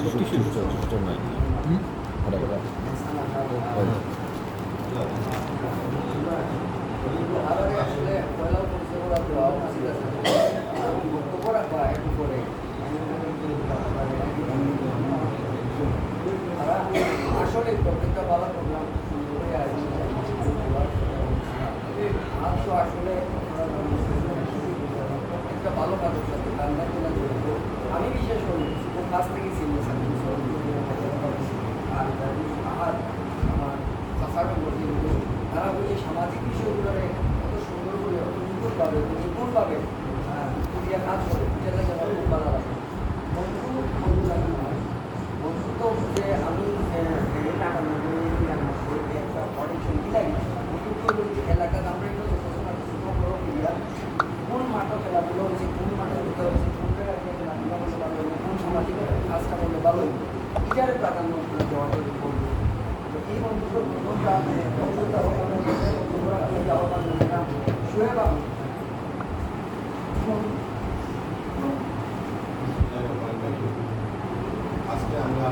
নাই আসলে প্রত্যেকটা ভালো প্রোগ্রাম আসলে একটা ভালো কাজের সাথে কান্না তোলা জড়িত আমি বিশেষ করি খুব কাছ থেকে চিনি আর আমার চাচাকে বলি তারা ওই যে সামাজিক বিষয়গুলোরে কত সুন্দর করে অত নিপুণভাবে নিপুণভাবে পুরিয়া কাজ করে এটা দেখে আমার খুব ভালো লাগে বন্ধু লাগে নয় বন্ধু তো যে আমি একটা অনেক সঙ্গী লাগে এলাকাতে আমরা একটু কোন মাঠে খেলাধুলো হয়েছে কোন মাঠে হতে হয়েছে কোন জায়গায় খেলাধুলা করলে ভালো হবে কোন সামাজিক কাজটা করলে ভালো হবে এটারে প্রাধান্য দেওয়া যদি করবো এই বন্ধুটা শুয়ে পাবো আজকে আমরা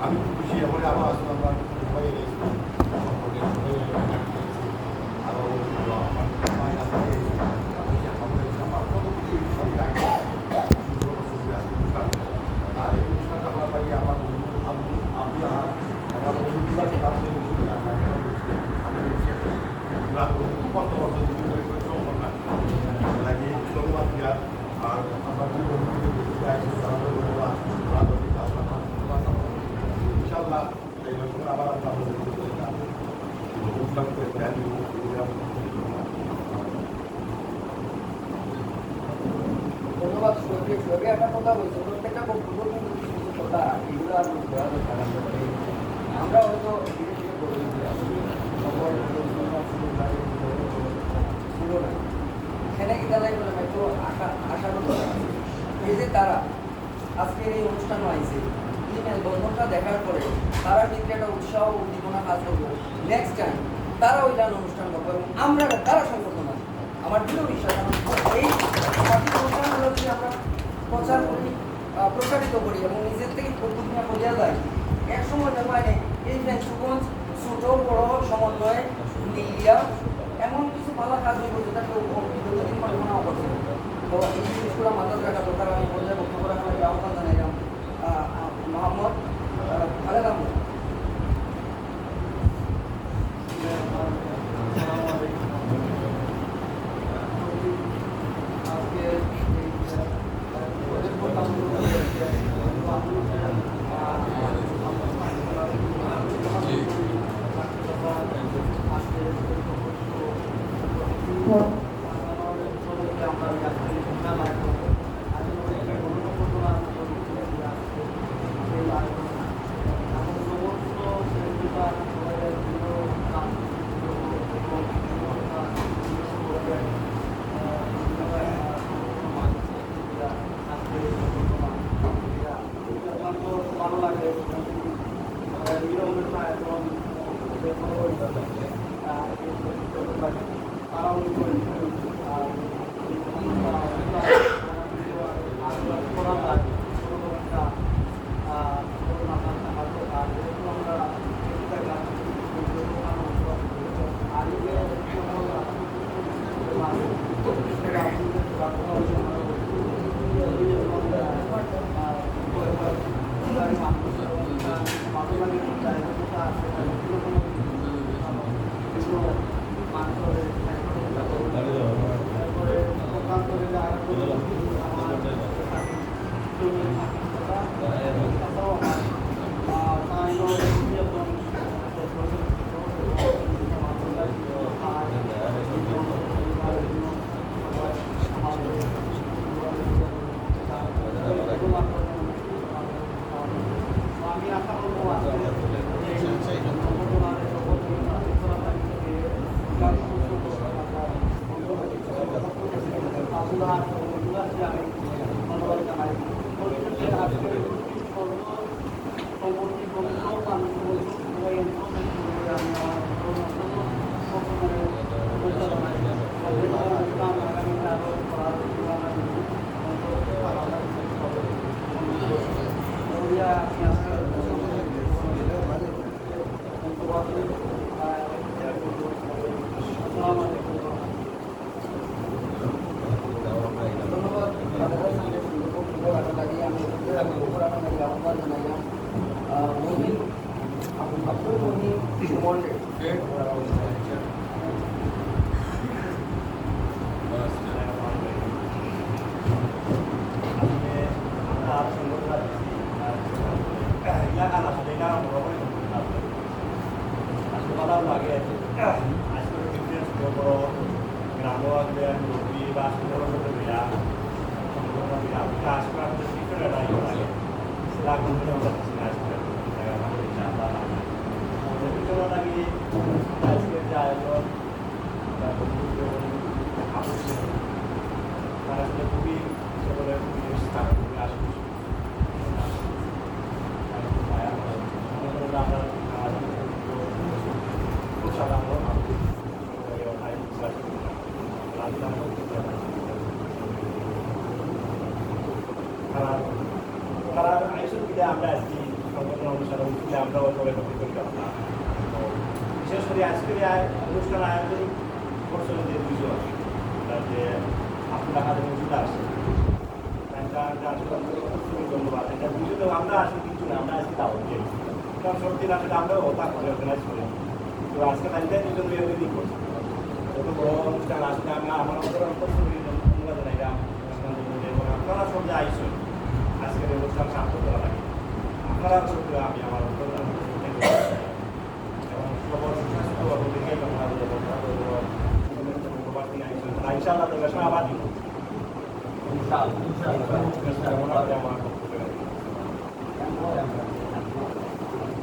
আমি খুশি এমন আবার আসলে আমরা সবাই আরো ইনশাআল্লাহ আবার ধন্যবাদ সৌরভে একটা কথা বলছি প্রত্যেকটা বক্তব্য কিন্তু কিছু কিছু কথা এগুলো আর দেওয়া দরকার আমরা হয়তো ধীরে ধীরে বলে খবর ছিল না এখানে বিদ্যালয় বলে একটু আশারত এই যে তারা আজকের এই অনুষ্ঠান হয়েছে মেলবন্ধনটা দেখার পরে তারা কিন্তু একটা উৎসাহ উদ্দীপনা কাজ করবো নেক্সট টাইম তারা ওই গান অনুষ্ঠান করবো এবং আমরা তারা সংগঠন আছে আমার দৃঢ় বিশ্বাস এই সামাজিক অনুষ্ঠানগুলো যদি আমরা প্রচার করি প্রসারিত করি এবং নিজের থেকে প্রতিজ্ঞা করিয়া যায় এক সময় দেখা হয় এই ফেন্সুগঞ্জ ছোট বড় সমন্বয়ে মিলিয়া এমন কিছু ভালো কাজ হইব যেটা কেউ বিগতদিন কল্পনাও করছে তো এই জিনিসগুলো মাথায় রাখা দরকার আমি পর্যায়ে বক্তব্য রাখার আগে আহ্বান জানাইলাম মোহাম্মদ খালেদ আহমদ ভালো লাগে Thank you. আলহামদুলিল্লাহ আমি ধন্যবাদ জানাই পরিশেষে আজকের সম্পত্তি পবিত্র আমি ধন্যবাদ তাদের সঙ্গে সুন্দর বক্তব্য রাখা লাগিয়ে আমি পুরানো লাগে আহ্বান জানাইলাম মহিম আব্দুল মহিম সুমন্ডে ভালো লাগে আজকে ডিফারেন্স বড় গ্রাম নদী বা সুন্দর বিরা আজকে আমাদের ডিফারেন্ট লাগে লাগবে আমরা আজকে লাগে আজকে যায় তারা আসলে খুবই সকলের খুবই আসবে তারা আইসুর দিলে আমরা আজকে সংগঠন অনুসারে উঠলে আমরাও করে ক্ষতি করতাম না তো বিশেষ করে আজকের অনুষ্ঠান আয়োজন করছিল যে দুজন যে আপনারা হাতে মজুদ আসছে ধন্যবাদ এটা দুজনে আমরা আসলে কিছু না আমরা আজকে তাও কারণ সত্যি আসলে আমরাও ওটা করে অর্গানাইজ করি তো আজকে তাইতে দুজন রেডি করছি যত বড় অনুষ্ঠান আসলে আমরা আমার ধন্যবাদ জানাইলাম আপনারা সব যে আইসুন আজকের অনুষ্ঠান সার্থক করা লাগে আপনারা সত্যি আমি আমার এবং সবার স্বাস্থ্য ইনশাআল্লাহ তো আবার দিব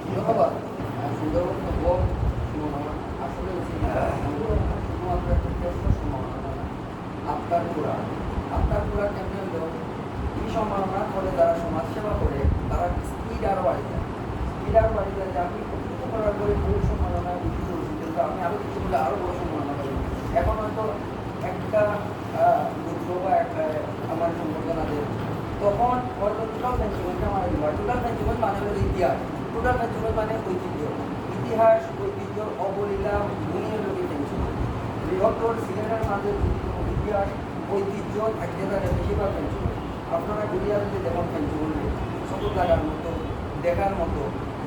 ধন্যবাদ সুন্দর বক্তব্য আসলে শুধুমাত্র একটা প্রশ্ন সম্ভাবনা আপনার পুরা কেমন হলো এই সম্ভাবনা করে যারা সমাজসেবা করে তারা স্পিড আরও বাড়ি যায় যে আমি কর্তৃত্ব করার পরে বহু সম্ভাবনা বেশি করছি কিন্তু আমি আরও কিছু বলে আরও বড় সম্ভাবনা করি এখন হয়তো একটা দুঃখ বা একটা আমার সংগঠন আছে তখন হয়তো টোটাল ম্যানেজমেন্টটা আমার টোটাল ম্যানেজমেন্ট মানে হলো ইতিহাস টোটাল ম্যানেজমেন্ট মানে ঐতিহ্য ইতিহাস ঐতিহ্য অবলীলা দুনিয়া লোকে পেনশন বৃহত্তর সিলেটের মাঝে ইতিহাস ঐতিহ্য থাকতে থাকে বেশিরভাগ পেনশন আপনারা ঘুরিয়ে আসলে দেখুন পেনশন ছোট জায়গার মতো দেখার মতো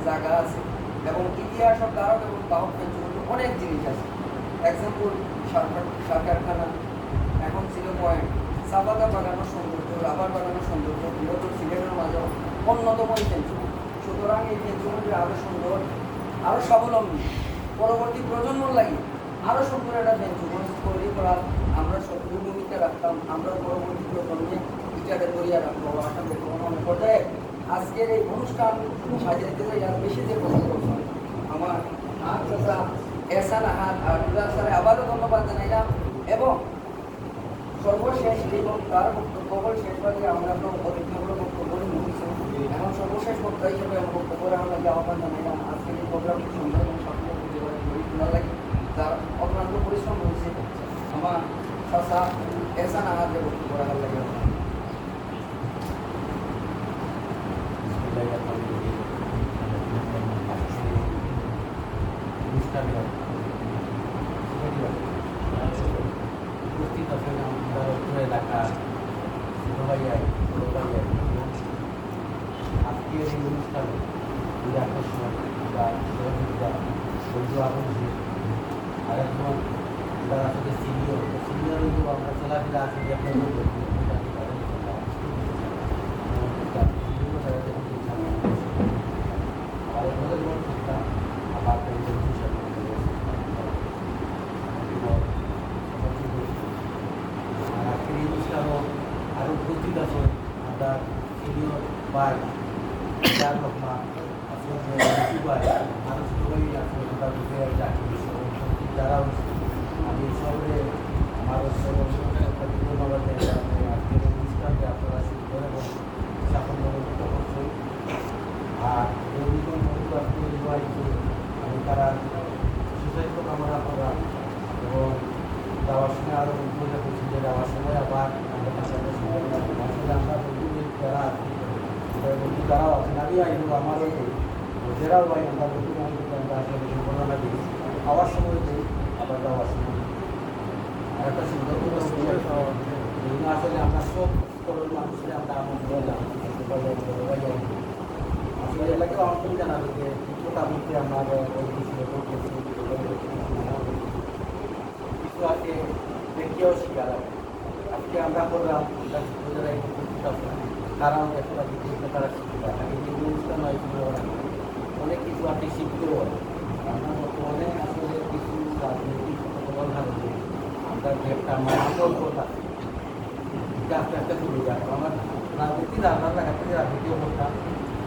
জায়গা আছে এবং ইতিহাস ও কারক এবং বাহক পেনশন অনেক জিনিস আছে এক্সাম্পল সার কারখানা এখন ছিল পয়েন্ট চাপাতা বাগানোর সৌন্দর্য রাবার বাগানোর সৌন্দর্য বৃহত্তর সিলেটের মাঝে অন্যতম এই পেনশন সুতরাং এই পেনশনটি আরও সুন্দর আরও স্বাবলম্বী পরবর্তী প্রজন্মর লাগে আরও সুন্দর একটা পেনশন তৈরি করার আমরা সক্রিয় ভূমিকা রাখতাম আমরা পরবর্তী প্রজন্মে ইটারে দরিয়া রাখবো আশা করবো মনে পর্যায়ে আজকের এই অনুষ্ঠান সাজিয়ে দিতে যারা বেশি যে কথা করছেন আমার চাচা এহসান আহাদ আর রুদার স্যারে আবারও ধন্যবাদ জানাইলাম এবং সর্বশেষ এই তার বক্তব্য শেষভাগে আমরা তো অতিথিগুলো বক্তব্য নিয়েছি এখন সর্বশেষ বক্তা হিসেবে আমি বক্তব্য রাখার লাগে আহ্বান জানাইলাম আজকের এই প্রোগ্রামটি সুন্দর এবং সফল তোলা লাগে তার অক্লান্ত পরিশ্রম হয়েছে আমার চাচা এহসান আহাদের বক্তব্য রাখার লাগে উপস্থিত আছেন আমাদের এলাকা আজকের এই অনুষ্ঠানে এই আকর্ষণ বা সহযোগিতা বন্ধু আকর্ষণ আরেকজন যারা আসলে সিনিয়র কিন্তু আমরা চলাফেরা আছে যে আপনার আরও উপস্থিত আছে আমরা সিনিয়র ভাই যার রহমান ভাই আরও ছোটো ভাই আছে আমরা বুঝে চাকরি যারা আমি শহরে আমার ধন্যবাদ জানাই আজকের অনুষ্ঠানকে আপনারা সুন্দর এবং সাফল্যমণ্ডিত করছেন। আর রবীন্দ্র মন্দির আজকে নির্বাহিত আমি তারা সুস্বাস্থ্য কামনা করা এবং যাওয়ার সময় আরও বন্ধুরা বলছি যে যাওয়ার সময় আবার আমাদের আসলে আমরা বন্ধুদের যারা আছি বন্ধু যারাও আছেন আমি আইব আমারও যারাও ভাই আমরা বন্ধু বান্ধবকে আমরা আসলে সম্ভাবনা দিই খাওয়ার সময় দিই আবার যাওয়ার সময় আর একটা সুন্দর আসলে আমরা সব স্তরের মানুষের আমরা আমন্ত্রণ আসলে এলাকায় আমন্ত্রণ জানাবো যে মোটামুটি আমার কিছু আজকে দেখিয়েও শিকার আজকে আমরা করলাম তারাও দেখো তারা শিখতে আগে যে অনুষ্ঠান হয় অনেক কিছু আপনি শিখতেও হয় আমরা বর্তমানে আসলে কিছু রাজনৈতিক বলা যে আমরা যে একটা আমল করতাম এটা আস্তে আস্তে ভুলে যাবো আমার রাজনীতি রান্নার জায়গা থেকে রাজনীতিও করতাম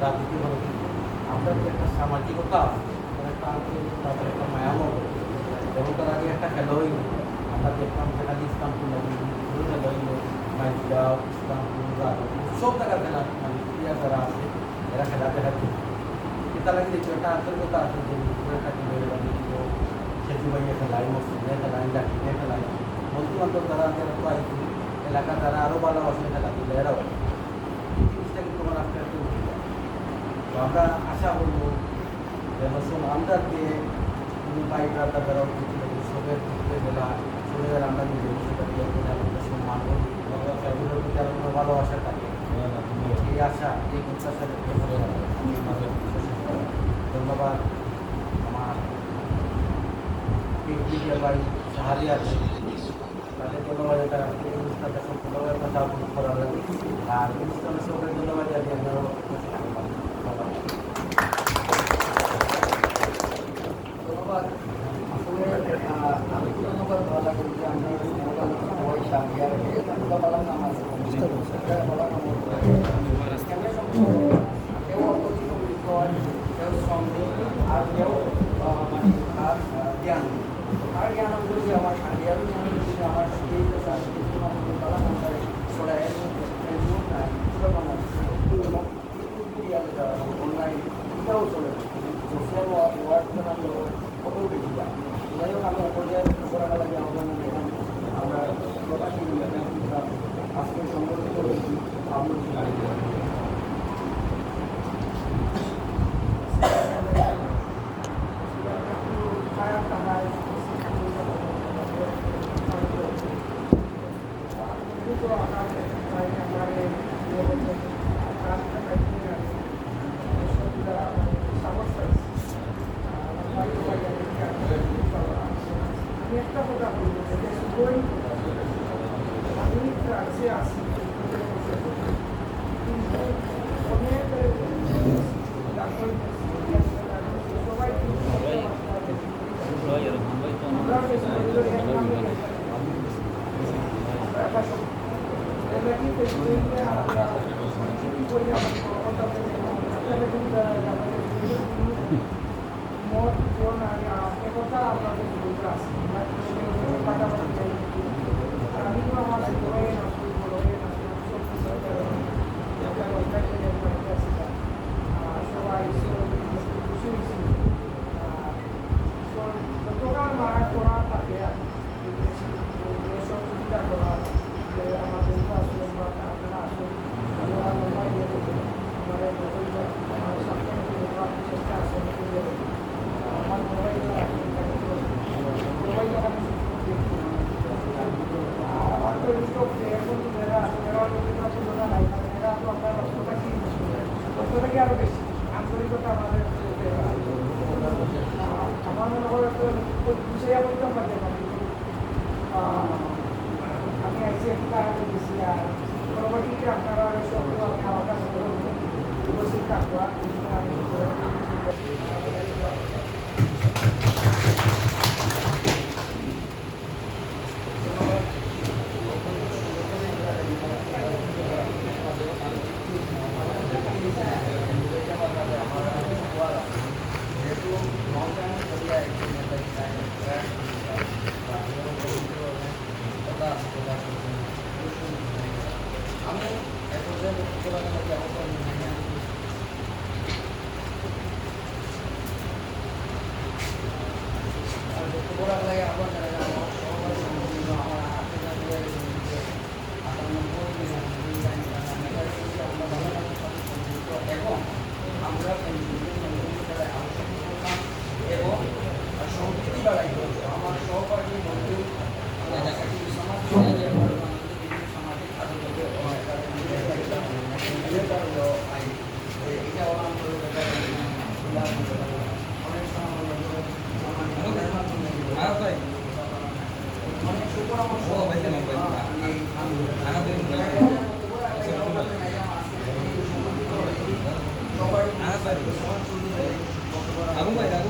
রাজনীতি হলো আমরা যে একটা সামাজিকতা একটা আন্তরিকতা তাদের একটা মায়ামও এবং তার আগে একটা খেলা হইল আমরা দেখলাম যেখানে ইসলামপুর খেলা হইল মাইজগাঁও ইসলামপুর সব জায়গা খেলা মানে প্লেয়ার যারা আছে এরা খেলা দেখাচ্ছে তার আগে দেখছি একটা আন্তরিকতা আছে যে একটা সেতু ভাইয়া খেলায় মসজিদে খেলায় জাকিরে খেলায় বন্ধু বান্ধব যারা যারা তো আইছে এলাকা যারা আরও ভালোবাসে খেলা দিলে এরাও এই জিনিসটা কিন্তু আমার আস্তে আস্তে উঠে যায় তো আমরা আশা করবো যেন আমরা যে বাইকরা যারা উৎসবের ঘুরতে গেলা সবের আমরা নিজের বিষয়টা দিয়ে আমাদের সম্মান করি এগুলোর প্রতি আমাদের ভালোবাসা থাকে এই আশা এই প্রত্যাশা আমি আমাদের ধন্যবাদ আমার পিডিয়া ভাই সাহারি আছে তাদের ধন্যবাদ এটা এই অনুষ্ঠানটা সম্পূর্ণভাবে কথা করার লাগে আর অনুষ্ঠানের সবের ধন্যবাদ জানি আপনারও ধন্যবাদ আসলে আমি ধন্যবাদ ভালো লাগে যে আমরা সবাই সামনে আর বলা নাম আছে বলা নাম কেউ অপরিচিত হয় কেউ সঙ্গে আর কেউ মানে তার জ্ঞান আর জ্ঞান যদি আমার সাথে আরও জ্ঞান যদি আমার অনলাইন এটাও চলে সোশ্যাল ওয়ার্কটা আমি কত বেশি যাই যাই হোক আমি পর্যায়ে করা লাগে আমরা প্রকাশী আজকে সংগঠিত করেছি একটা কথা বলবো যে শুধুই আমি ফ্রান্সে আসি কিন্তু অনেক সবাই মত কোন একতা আপনাদের বলতে আসি আমি তো আমার সবাই নষ্ট বড় সবাই খুশি হয়েছি যতটা মারা করা থাকে সহযোগিতা করা আমাদের আসলে আপনারা আসলে আমার চেষ্টা আছে আমার মোবাইল এখন যারা এরা তো আপনার রক্তটা থেকে আরও বেশি আন্তরিকতা আমাদের আমার মনে হয় বুঝাইয়া বলতাম পারতে পারি আমি আইসি একটা দিয়েছি আর পরবর্তীতে আপনারা সব আমার কাছে উপস্থিত থাকবো আমি পরামর্শ Aku baik.